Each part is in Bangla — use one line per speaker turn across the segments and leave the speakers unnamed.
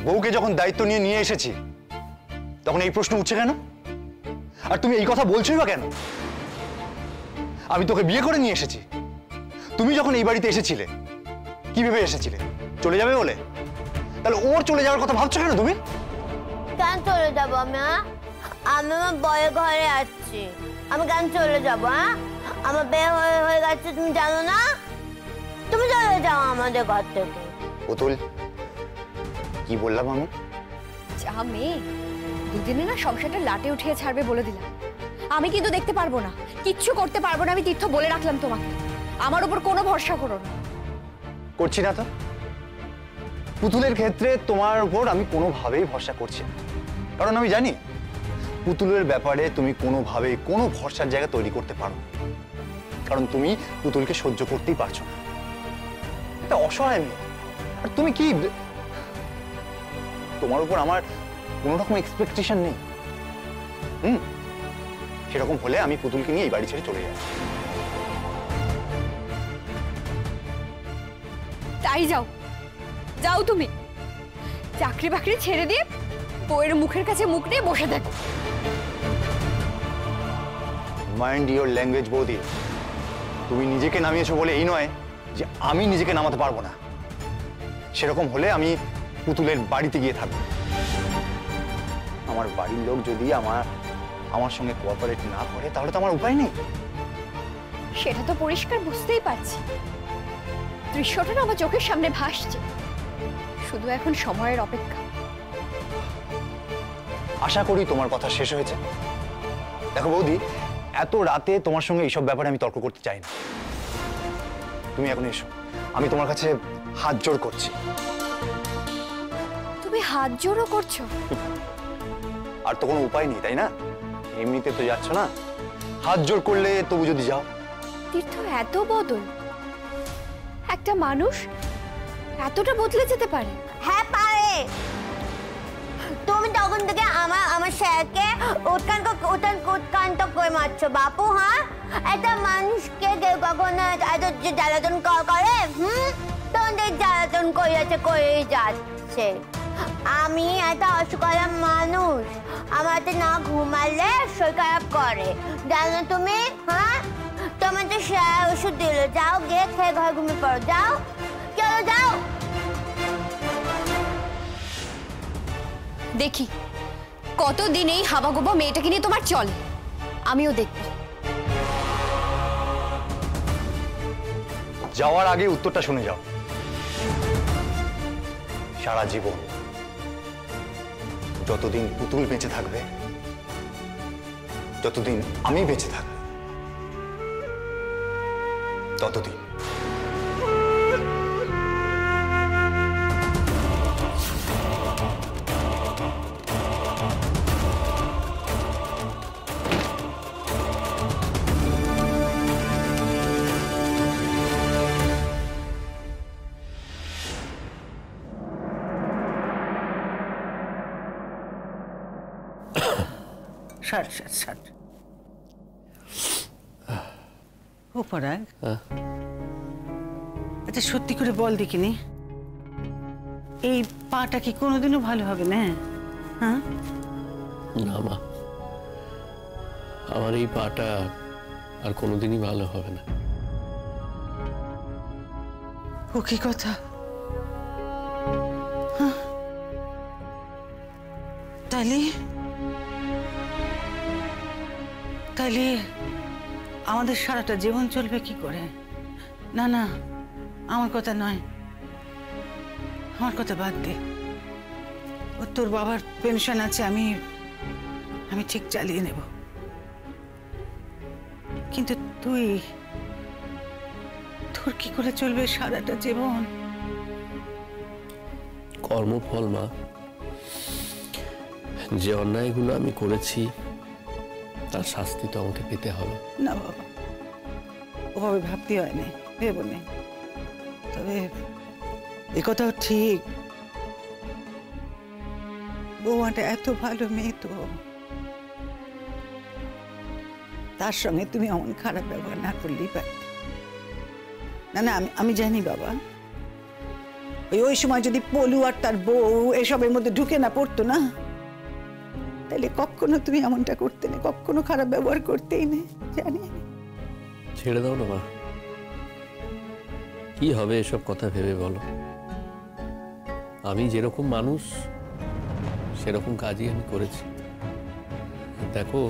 বউকে যখন দায়িত্ব নিয়ে এসেছি তখন এই প্রশ্ন উঠছে কেন? আর তুমি এই কথা বলছোই বা কেন? আমি তোকে বিয়ে করে নিয়ে এসেছি। তুমি যখন এই বাড়িতে এসেছিলে কি ভেবে এসেছিলে? চলে যাবে বলে? তাহলে ওর চলে যাওয়ার কথা ভাবছো কেন তুমি?
কেন চলে যাবো আমি? আমি আমার বয়ের ঘরে আছি, আমি কেন চলে যাবো? আমার বিয়ে হয়ে গেছে, তুমি জানো না? তুমি চলে যাও আমাদের ঘর থেকে।
পুতুল, কি বললাম আমি?
যা মেয়ে, দুদিনে না সংসারটা লাটে উঠিয়ে ছাড়বে বলে দিলাম। আমি কিন্তু দেখতে পারবো না, কিচ্ছু করতে পারবো না। আমি তীর্থ বলে রাখলাম তোমাকে, আমার উপর কোনো ভরসা করো না।
করছি না তো। পুতুলের ক্ষেত্রে তোমার উপর আমি কোনোভাবেই ভরসা করছি না, কারণ আমি জানি পুতুলের ব্যাপারে তুমি কোনোভাবেই কোনো ভরসার জায়গা তৈরি করতে পারো, কারণ তুমি পুতুলকে সহ্য করতেই পারছো না। এটা অসহায় মেয়ে। আর তুমি কি, তোমার উপর আমার কোনো রকম এক্সপেকটেশন নেই। সেরকম হলে আমি পুতুলকে নিয়ে এই বাড়ি ছেড়ে চলে যাই।
তাই যাও, যাও তুমি। চাকরি বাকরি ছেড়ে দিয়ে বউয়ের মুখের কাছে মুখ নিয়ে বসে থাকো।
মাইন্ড ইওর ল্যাঙ্গুয়েজ বৌদি। তুমি নিজেকে নামিয়েছো বলে এই নয় যে আমি নিজেকে নামাতে পারবো না। সেরকম হলে আমি পুতুলের বাড়িতে গিয়ে থাকবো। আমার বাড়ির লোক যদি আমার সঙ্গে কোঅপারেট না করে তাহলে তো আমার উপায় নেই।
সেটা তো পরিষ্কার বুঝতেই পারছি। দৃশ্যটা না আমার চোখের সামনে ভাসছে। শুধু এখন সময়ের অপেক্ষা।
আশা করি তোমার কথা শেষ হয়েছে। দেখো বৌদি, এত রাতে তোমার সঙ্গে এইসব ব্যাপারে আমি তর্ক করতে চাই না। তুমি এখন এসো, আমি তোমার কাছে হাত জোড় করছি।
তুমি হাত জোড়ও করছো?
আর তো কোনো উপায় নেই, তাই না? এমনিতে তো যাচ্ছ না, হাত জোড় করলে তবু যদি যাও।
তীর্থ এত বদল, একটা মানুষ এতটা বদলে যেতে পারে?
হ্যাঁ পারে। তুমি তখন থেকে আমার স্যারকে উৎকান্ত করে মারছো বাপু। হ্যাঁ, একটা মানুষকে কেউ কখনো এত জ্বালাতন করে? তোমাদের জ্বালাতন করেই যাচ্ছে। আমি একটা অসুখলা মানুষ, আমার না ঘুমালে শরীর খারাপ করে, জানো তুমি? হ্যাঁ, তোমার তো স্যার ওষুধ দিল, যাও গিয়ে খেয়ে ঘরে ঘুমিয়ে পড়ো। যাও, চলো যাও।
দেখি কতদিন এই হাবাগোবা মেয়েটাকে নিয়ে তোমার চলে, আমিও দেখব।
যাওয়ার আগে উত্তরটা শুনে যাও। সারা জীবন যতদিন পুতুল বেঁচে থাকবে, যতদিন আমি বেঁচে থাকবো, ততদিন।
ও পরাগ, আচ্ছা সত্যি করে বল দেখিনি, এই পাটা কি কোনোদিনও ভালো হবে না? হ্যাঁ
না মা, আমার এই পাটা আর কোনোদিনই ভালো হবে না।
ও কি কথা? তাইলে আমাদের সারাটা জীবন চলবে কি করে? না না, আমার কথা নয়, আমার কথা বাদ দে। ও তোর বাবার পেনশন আছে, আমি ঠিক চালিয়ে নেব, কিন্তু তোর কি করে চলবে সারাটা জীবন?
কর্মফল মা, যে অন্যায়গুলো আমি করেছি তার শাস্তি তো আমাকে পেতে হবে।
না বাবা, ওভাবে ভাবতে হয় না, ভেবো না। তবে এ কথাও ঠিক, বৌমাটা এত ভালো মেয়ে, তো তার সঙ্গে তুমি এমন খারাপ ব্যবহার না করলেই পারতে। না না, আমি জানি বাবা, ওই সময় যদি পলু আর তার বউ এসবের মধ্যে ঢুকে না পড়তো না, তাহলে কখনো তুমি এমনটা করতে না, কখনো খারাপ ব্যবহার করতেই না। জানি
ছেড়ে দাও না মা, কি হবে এসব কথা ভেবে বলো? আমি যেরকম মানুষ সেরকম কাজই আমি করেছি। দেখো,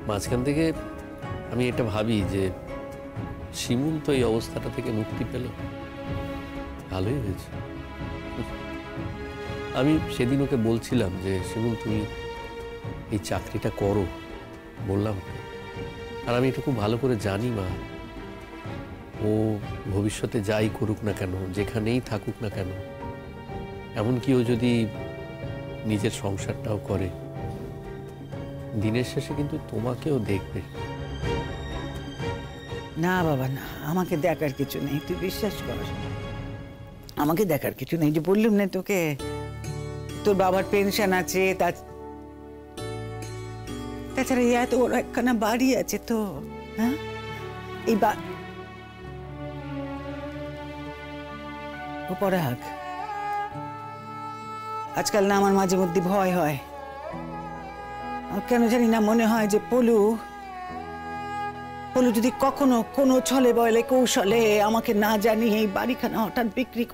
মাঝখান থেকে আমি এটা ভাবি যে শিমুল তো এই অবস্থাটা থেকে মুক্তি পেল, ভালোই হয়েছে। আমি সেদিন ওকে বলছিলাম যে শিমুল তুমি এই চাকরিটা করো, বললাম। আর আমি এটা খুব ভালো করে জানি মা, ও ভবিষ্যতে যাই করুক না কেন, যেখানেই থাকুক না কেন, এমনকি ও যদি নিজের সংসারটাও করে, দিনের শেষে কিন্তু তোমাকেও দেখবে।
না বাবা না, আমাকে দেখার কিছু নেই, তুই বিশ্বাস কর, আমাকে দেখার কিছু নেই। যে বললুম না তোকে, তোর বাবার পেনশন আছে, তাছাড়া এত বড় একখানা বাড়ি আছে তো। হ্যাঁ, এই পরাগ, আজকাল না আমার মাঝে মধ্যে ভয় হয়, কেন জানি না মনে হয় যে পলু যদি কখনো কোনো ছলে বলে কৌশলে আমাকে না জানিয়ে এই বাড়িখানা হঠাৎ বিক্রি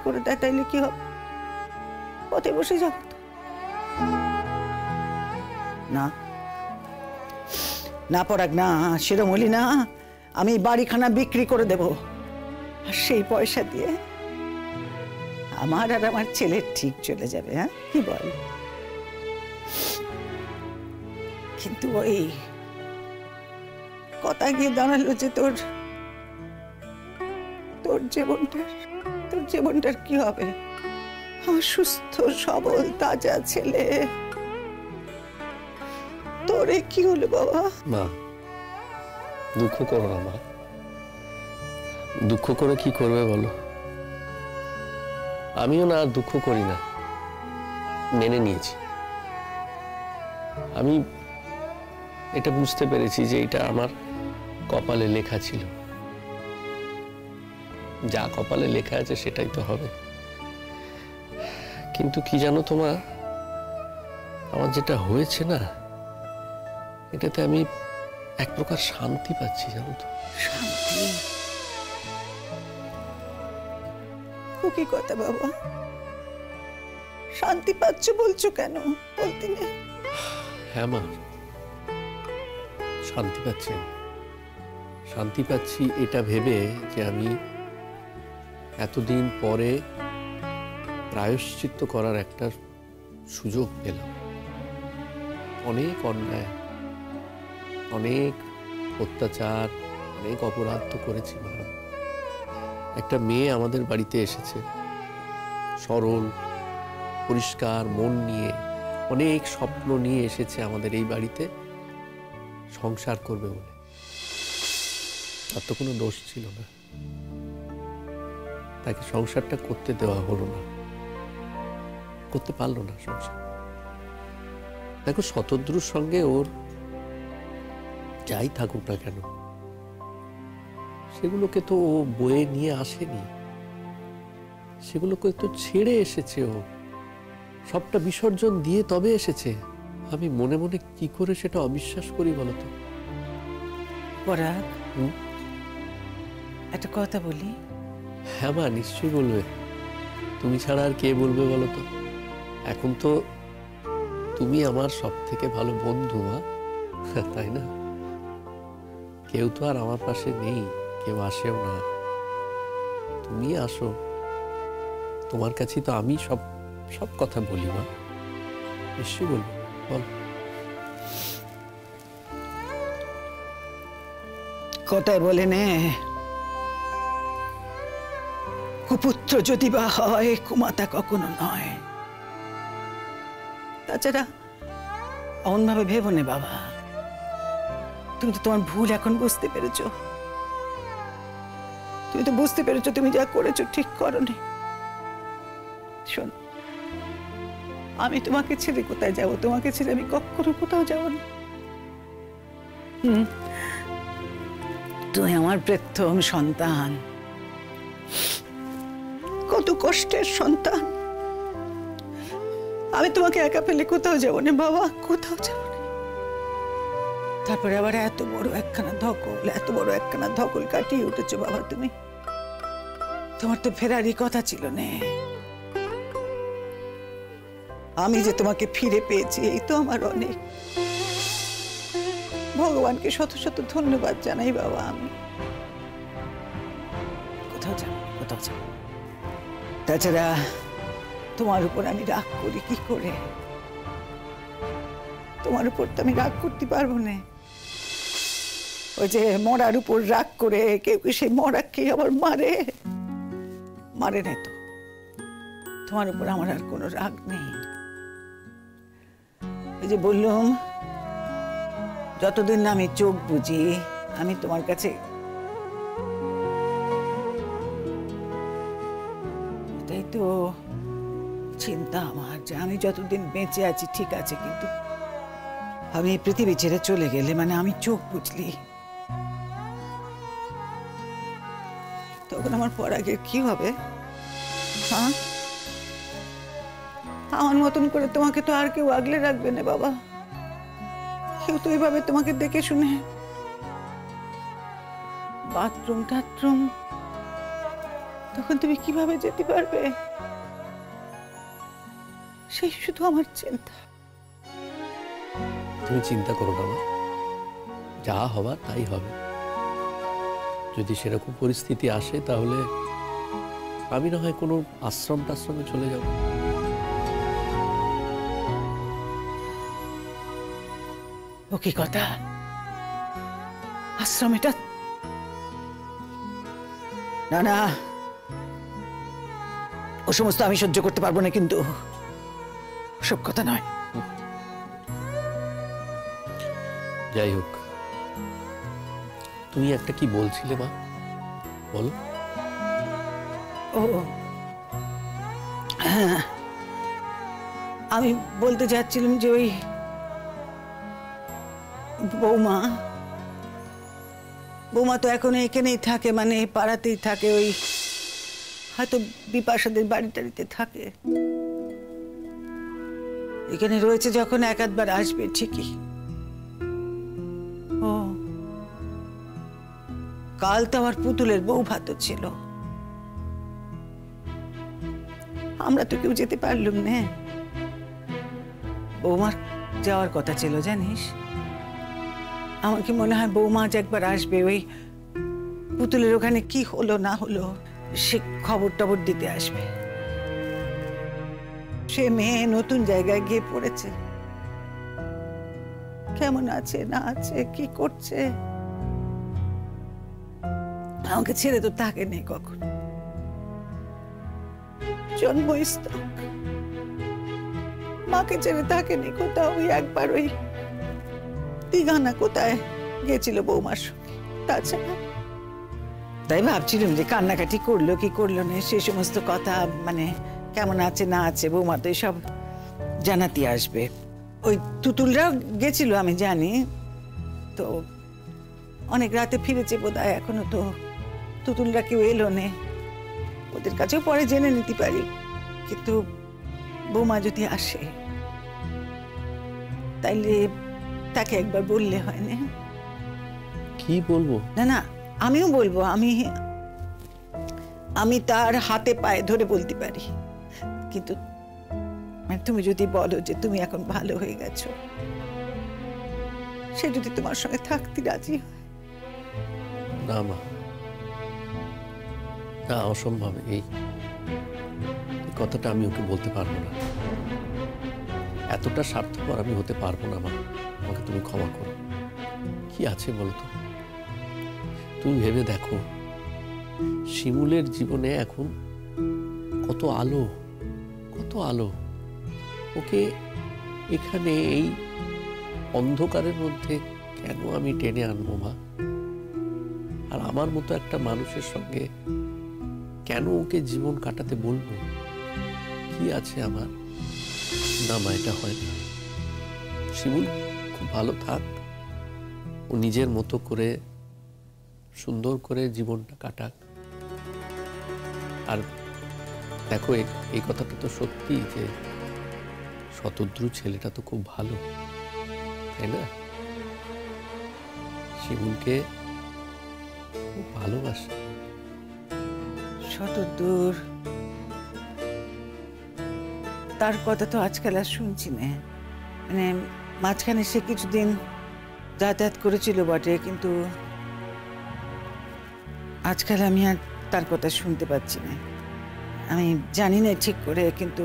করে দেয়, তাইলে কি হবে? পথে বসে যাব তো। না না পরাগ, না, সেরম বলি না। আমি বাড়িখানা বিক্রি করে দেব, আর সেই পয়সা দিয়ে আমার আর আমার ছেলের ঠিক চলে যাবে। হ্যাঁ, কি বল? কিন্তু ওই কথা গিয়ে দাঁড়ালো যে তোর জীবনটার কি হবে? আমার সুস্থ সবল তাজা ছেলে, তোরে কি হলো বাবা?
মা, দুঃখ করো না মা, দুঃখ করে কি করবে বলো? আমিও না আর দুঃখ করি না, মেনে নিয়েছি। আমি এটা বুঝতে পেরেছি যে এটা আমার কপালে লেখা ছিল, যা কপালে লেখা আছে সেটাই তো হবে। কিন্তু কি জানো তো মা, আমার যেটা হয়েছে না, এটাতে আমি এক প্রকার শান্তি পাচ্ছি, জানো তো।
শান্তি? কি কথা বাবা, শান্তি পাচ্ছ বলছো কেন? বলতে নেই?
হ্যাঁ মা, শান্তি পাচ্ছি। শান্তি পাচ্ছি এটা ভেবে যে আমি এতদিন পরে প্রায়শ্চিত্ত করার একটা সুযোগ পেলাম। অনেক অন্যায়, অনেক অত্যাচার, অনেক অপরাধ তো করেছি মা। একটা মেয়ে আমাদের বাড়িতে এসেছে, সরল পরিষ্কার মন নিয়ে, অনেক স্বপ্ন নিয়ে এসেছে আমাদের এই বাড়িতে সংসার করবে বলে। তার তো কোনো দোষ ছিল না, তাকে সংসারটা করতে দেওয়া হলো না, করতে পারলো না সংসার। দেখো, শতদ্রুর সঙ্গে ওর যাই থাকুক না কেন, সেগুলোকে তো ও বয়ে নিয়ে আসেনি, সেগুলোকে তো ছেড়ে এসেছে। ও সবটা বিসর্জন দিয়ে তবে এসেছে। আমি মনে মনে কি করে সেটা অবিশ্বাস করি বলতো?
পরাগ, একটা কথা বলি।
হ্যাঁ মা, নিশ্চয়ই বলবে। তুমি ছাড়া আর কে বলবে বলো তো? এখন তো তুমি আমার সব থেকে ভালো বন্ধু মা, তাই না? কেউ তো আর আমার পাশে নেই, কেউ আসেও না। তুমি আসো, তোমার কাছে তো আমি সব সব কথা বলি মা, নিশ্চয়ই বলবো। বল।
কথায় বলে নে, কুপুত্র যদি বা হয় কুমাতা কখনো নয়। তাছাড়া অমন ভাবে ভেবো নে বাবা, তুমি তো তোমার ভুল এখন বুঝতে পেরেছো। তুমি তো বুঝতে পেরেছো তুমি যা করেছো ঠিক করোনি। শোন, আমি তোমাকে ছেড়ে কোথায় যাব? তোমাকে ছেড়ে আমি কখনো কোথাও যাব না। তুই আমার প্রথম সন্তান, কত কষ্টের সন্তান। আমি তোমাকে একা ফেলে কোথাও যাবো না বাবা, কোথাও যাবো না। তারপরে আবার এত বড় একখানা ধকল কাটিয়ে উঠেছো বাবা তুমি। তোমার তো ফেরারই কথা ছিল না। আমি যে তোমাকে ফিরে পেয়েছি এই তো আমার অনেক। ভগবানকে শত শত ধন্যবাদ জানাই বাবা। আমি কোথাও যাব। তাছাড়া তোমার উপর আমি রাগ করি কি করে? তোমার উপর তো আমি রাগ করতে পারবো না। ওই যে মরার উপর রাগ করে কেউ সেই মরাকে আবার মারে না তো। তোমার উপর আমার আর কোনো রাগ নেই। ওই যে বললাম, যতদিন না আমি চোখ বুঝি আমি তোমার কাছে, এটাই তো চিন্তা আমার, যে আমি যতদিন বেঁচে আছি ঠিক আছে, কিন্তু আমি এই পৃথিবী ছেড়ে চলে গেলে মানে আমি চোখ বুঝলি, তখন আমার পরাগের কি হবে? হ্যাঁ, আমার মতন করে তোমাকে তো আর কেউ আগলে রাখবে না বাবা। কেউ তো এইভাবে তোমাকে দেখে শুনে বাথরুম টাথরুম, তখন তুমি কিভাবে যেতে পারবে? সেই শুধু আমার চিন্তা।
তুমি চিন্তা করো না মা, যা হবার তাই হবে। যদি সেরকম পরিস্থিতি আসে তাহলে আমি না হয় কোনো আশ্রমে চলে যাব।
ও কি কথা? আশ্রম? এটা না, ও সমস্ত আমি সহ্য করতে পারবো না, কিন্তু সব কথা নয়।
যাই হোক, তুমি একটা কি বলছিলে মা, বলো।
ও হ্যাঁ, আমি বলতে চাচ্ছিলাম যে ওই বৌমা তো এখন এখানেই থাকে, মানে এই পাড়াতেই থাকে, ওই হয়তো বিপাশাদের বাড়িটারিতে থাকে। এখানে রয়েছে যখন এক আধবার আসবে ঠিকই। ও কাল তো আমার পুতুলের বউ ভাত ছিল, আমরা তো কেউ যেতে পারলুম না। বৌমার যাওয়ার কথা ছিল জানিস। আমার কি মনে হয় বৌমা আজ একবার আসবে, ওই পুতুলের ওখানে কি হলো না হলো সে খবর টবর দিতে আসবে। সে মেয়ে নতুন জায়গায় গিয়ে পড়েছে, কেমন আছে না আছে কি করছে, আমাকে ছেড়ে তো থাকে নেই কখন। জন্মস্থক মাকে ছেড়ে থাকেনি কোথাও। ওই একবার ওই দীঘানা কোথায় গেছিল বৌমার সঙ্গে, তাছাড়া। তাই ভাবছিলাম যে কান্নাকাটি করলো কি করলো না সে সমস্ত কথা, মানে কেমন আছে না আছে বৌমা তো সব জানাতে আসবে। ওই তুতুলরাও গেছিল আমি জানি, তো অনেক রাতে ফিরেছে বোধহয়, এখনো তো তুতুলরা কেউ এলো নে। ওদের কাছেও পরে জেনে নিতে পারি, কিন্তু বৌমা যদি আসে তাইলে তাকে একবার বললে হয় না?
কি বলবো?
না, আমিও বলবো। আমি তার হাতে পায়ে ধরে বলতে পারি, কিন্তু মানে তুমি যদি বলো যে তুমি এখন ভালো হয়ে গেছো, সে যদি তোমার সঙ্গে থাকতে রাজি হয়।
না মা, না, অসম্ভব। এই কথাটা আমি ওকে বলতে পারবো না। এতটা স্বার্থপর আমি হতে পারবো না মা, আমাকে তুমি ক্ষমা করো। কি আছে বলো তো? তুমি ভেবে দেখো, শিমুলের জীবনে এখন কত আলো, কত আলো। ওকে এখানে এই অন্ধকারের মধ্যে কেন আমি টেনে আনবো মা? আর আমার মতো একটা মানুষের সঙ্গে কেন ওকে জীবন কাটাতে বলবো? কি আছে আমার? না মা, এটা হয় না। শিমুল খুব ভালো থাক, ও নিজের মতো করে সুন্দর করে জীবনটা কাটাক। আর দেখো এই কথাটা তো সত্যি যে শতদ্রু ছেলেটা তো খুব ভালো, তাই না? শিমুলকে খুব ভালোবাসে।
শতদূর তার কথা তো আজকাল আর শুনছি না। মানে মাঝখানে সে কিছুদিন যাতায়াত করেছিল বটে, কিন্তু আজকাল আমি আর তার কথা শুনতে পাচ্ছি না। আমি জানি না ঠিক করে, কিন্তু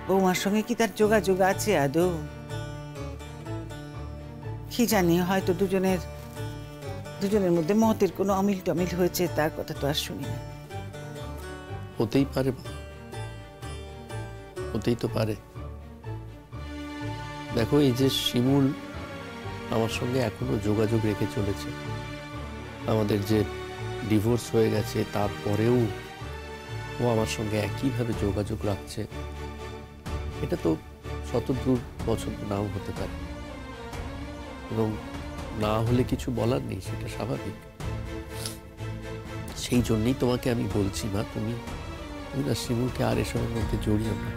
বৌমার সঙ্গে কি তার যোগাযোগ আছে আদৌ? কি জানি, হয়তো দুজনের মধ্যে মতের কোনো অমিল টমিল হয়েছে, তার কথা তো আর শুনি না।
হতেই পারে, হতেই তো পারে। দেখো এই যে শিমুল আমার সঙ্গে এখনো যোগাযোগ রেখে চলেছে, আমাদের যে ডিভোর্স হয়ে গেছে তারপরেও ও আমার সঙ্গে একইভাবে যোগাযোগ রাখছে, এটা তো শতদ্রুর পছন্দ নাও হতে পারে, এবং না হলে কিছু বলার নেই, সেটা স্বাভাবিক। সেই জন্যই তোমাকে আমি বলছি মা, তুমি না শিমুলকে আর এসবের মধ্যে জড়িও না,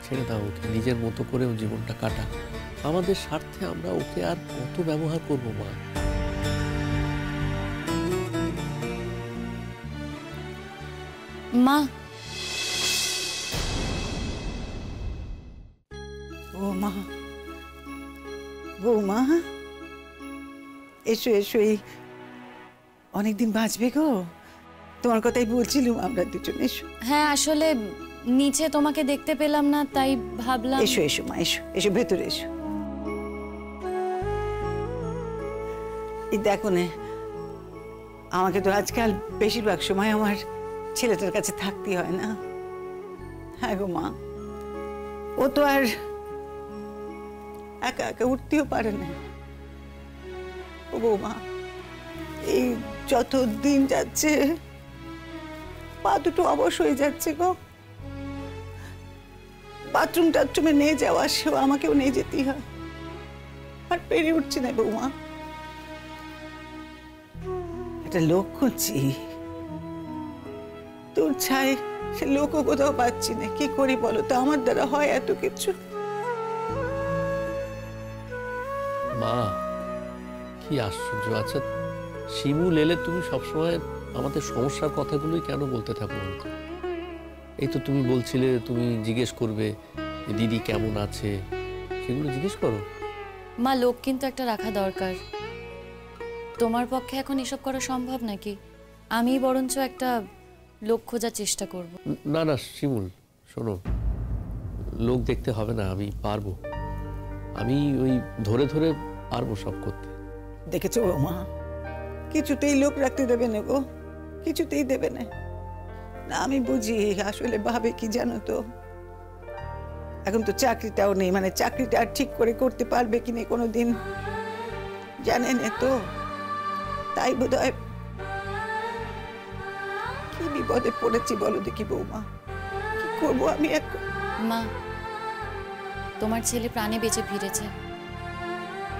ছেড়ে দাও ওকে, নিজের মতো করেও জীবনটা কাটা। আমাদের স্বার্থে আমরা ওকে আর কত ব্যবহার করব মা?
মা,
বৌমা, বৌমা, এসো এসো, এই অনেকদিন বাঁচবে গো, তোমার কথাই বলছিলাম আমরা দুজন। এসো।
হ্যাঁ, আসলে নিচে তোমাকে দেখতে পেলাম না, তাই ভাবলাম।
এসো এসো মা, এসো এসো, ভেতরে এসো। এই দেখো না, আমাকে তো আজকাল বেশিরভাগ সময় আমার ছেলেটার কাছে থাকতে হয় না। হ্যাঁ গো মা, ও তো আর একা একা উঠতেও পারে না। ও বৌমা, এই যত দিন যাচ্ছে পা দুটো অবশ হয়ে যাচ্ছে গো। বাথরুম টাথরুমে নিয়ে যাওয়া, সেও আমাকেও নিয়ে যেতেই হয়, আর পেরে উঠছি না বৌমা। একটা লোক খুঁজছি, তোর ছাই সে লোকও কোথাও পাচ্ছি না। কি করি বলো তো, আমার দ্বারা হয় এত কিছু?
মা কি আশ্চর্য! আচ্ছা শিমুল এলে তুমি সবসময় আমাদের সমস্যার কথাগুলোই কেন বলতে থাকো বলতো? এই তো তুমি বলছিলে তুমি জিজ্ঞেস করবে দিদি কেমন আছে, সেগুলো জিজ্ঞেস করো।
মা, লোক কিন্তু একটা রাখা দরকার। তোমার পক্ষে এখন এসব করা সম্ভব নাকি? আমি বরঞ্চ একটা লোক খোঁজার চেষ্টা করব।
না না শিমুল, শোনো, লোক দেখতে হবে না, আমি পারবো, আমি ওই ধরে ধরে পারবো সব করতে।
দেখেছো মা, কিছুতেই লোক রাখতে দেবে না গো, কিছুতেই দেবে না। না আমি বুঝি, আসলে ভাবে কি জানো তো, এখন তো চাকরিটাও নেই, মানে চাকরিটা আর ঠিক করে করতে পারবে কিনা কোনোদিন জানে না তো, তাই বোধহয় কি বিপদে পড়েছি বলো দেখি বৌমা, কি করবো আমি এখন?
মা, তোমার ছেলে প্রাণে বেঁচে ফিরেছে,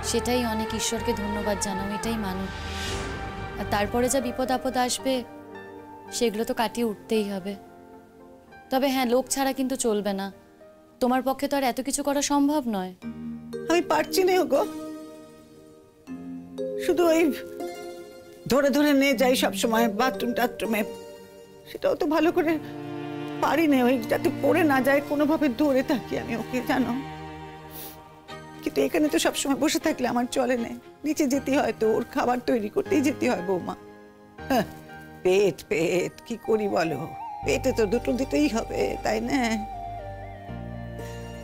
সেটাই অনেক, ঈশ্বরকে ধন্যবাদ জানাও, এটাই মানো। আর তারপরে যা বিপদ আপদ আসবে সেগুলো তো কাটিয়ে উঠতেই হবে। তবে হ্যাঁ, লোক ছাড়া কিন্তু চলবে না। তোমার পক্ষে তো আর এত কিছু করা সম্ভব নয়।
আমি পারছি না গো, শুধু ওই ধরে ধরে নিয়ে যাই সবসময় বাথরুম টাথরুমে, সেটাও তো ভালো করে পারি না, ওই যাতে পড়ে না যায় কোনোভাবে ধরে থাকি আমি ওকে, জানো। কিন্তু এখানে তো সবসময় বসে থাকলে আমার চলে না, নিচে যেতে হয়, তো ওর খাবার তৈরি করতেই যেতে হয় বৌমা। হ্যাঁ, পেট পেট কি করি বলো, পেটে তো দুটো দিতেই হবে, তাই না?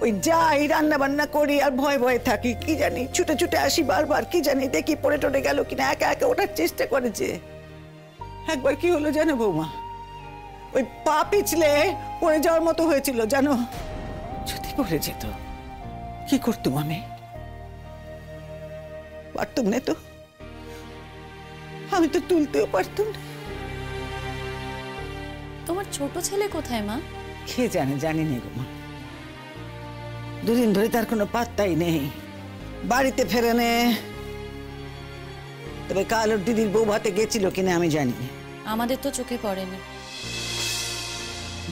ওই যাই রান্না বান্না করি আর ভয় ভয়ে থাকি, কি জানি ছুটে ছুটে আসি বারবার, কি জানি দেখি পড়ে টড়ে গেল কিনা, একা একা ওঠার চেষ্টা করেছে। একবার কি হলো জানো বৌমা, ওই পা পিছলে পড়ে যাওয়ার মতো হয়েছিল জানো। যদি পড়ে যেত কি করতুম আমি? পারতুম না তো, আমি তো তুলতেও পারতুম না।
তোমার ছোট ছেলে কোথায় মা?
কে জানে, জানি না গো মা, দুদিন ধরে তার কোনো পাত্তাই নেই, বাড়িতে ফেরে নে, তবে কাল ওর দিদির বউ ভাতে গেছিল কিনা আমি জানি না।
আমাদের তো চোখে পড়েনি।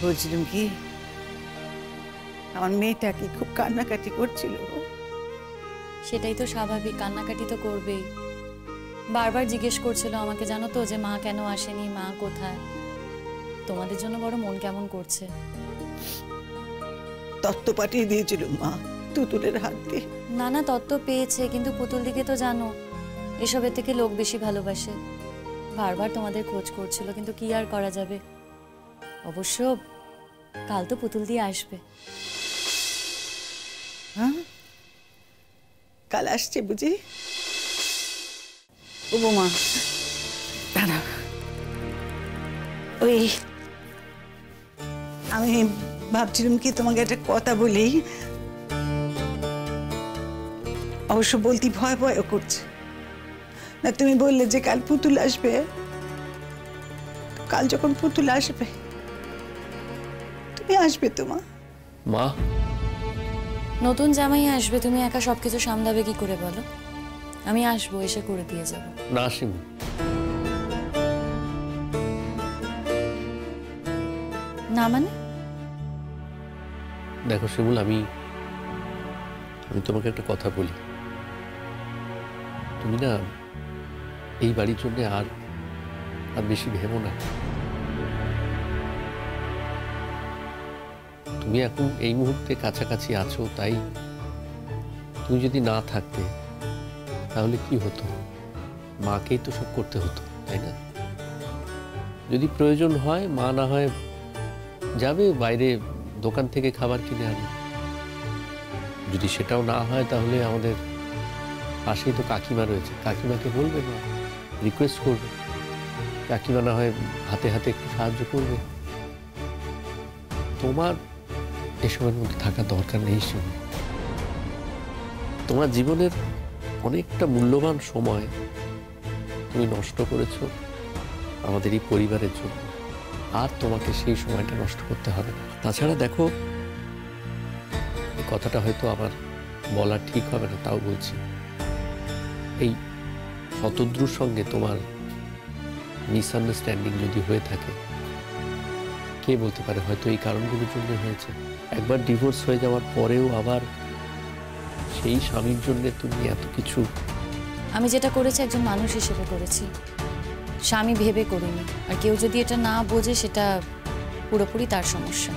বলছিলাম কি, আমার মেয়েটা কি খুব কান্নাকাটি করছিল?
সেটাই তো স্বাভাবিক, কান্নাকাটি তো করবেই। বারবার জিজ্ঞেস করছিল আমাকে, জানো তো, যে মা কেন আসেনি, মা কোথায়। তোমাদের জন্য বড় মন কেমন করছে।
তত্ত্ব পাঠিয়ে দিয়েছিল মা তুতুলের হাত দিয়ে।
নানা তত্ত্ব পেয়েছে, কিন্তু পুতুল দিকে তো জানো এসবের থেকে লোক বেশি ভালোবাসে। বারবার তোমাদের খোঁজ করছিল, কিন্তু কি আর করা যাবে। অবশ্য কাল তো পুতুল দিয়ে আসবে।
হ্যাঁ, কাল আসছে বুঝি? ও বৌমা দাঁড়া, ওই আমি ভাবছিলাম কি তোমাকে একটা কথা বলি। অবশ্য বলতে ভয় ভয় করছে না। তুমি বললে যে কাল পুতুল আসবে, কাল যখন পুতুল আসবে তুমি আসবে তো মা?
মা,
নতুন জামাই আসবে, তুমি একা সবকিছু সামলাবে কি করে বলো? আমি আসবো, এসে করে দিয়ে যাব।
না শিমু,
না মানে?
দেখো শিমুল, আমি তোমাকে একটা কথা বলি। তুমি না এই বাড়ির জন্য আর বেশি ভেবো না। তুমি এখন এই মুহূর্তে কাছাকাছি আছো, তাই তুমি যদি না থাকতে তাহলে কি হতো? মাকেই তো সব করতে হতো, তাই না? যদি প্রয়োজন হয়, মা না হয় যাবে বাইরে দোকান থেকে খাবার কিনে আনে। যদি সেটাও না হয়, তাহলে আমাদের পাশেই তো কাকিমা রয়েছে, কাকিমাকে বলবে, মা রিকোয়েস্ট করবে, কাকিমা না হয় হাতে হাতে একটু সাহায্য করবে। তোমার এসবের মধ্যে থাকার দরকার নেই শিমু। তোমার জীবনের অনেকটা মূল্যবান সময় তুমি নষ্ট করেছো আমাদের এই পরিবারের জন্য, আর তোমাকে সেই সময়টা নষ্ট করতে হবে না। তাছাড়া দেখো, এই কথাটা হয়তো আমার বলা ঠিক হবে না, তাও বলছি। এই শতদ্রুর সঙ্গে তোমার মিসআন্ডারস্ট্যান্ডিং যদি হয়ে থাকে, কে বলতে পারে, হয়তো এই কারণগুলোর জন্য হয়েছে। একবার ডিভোর্স হয়ে যাওয়ার পরেও আবার সেই স্বামীর জন্য তুমি এত কিছু।
আমি যেটা করেছি একজন মানুষ হিসেবে করেছি, স্বামী ভেবে করিনি। আর কেউ যদি এটা না বোঝে, সেটা পুরোপুরি তার সমস্যা।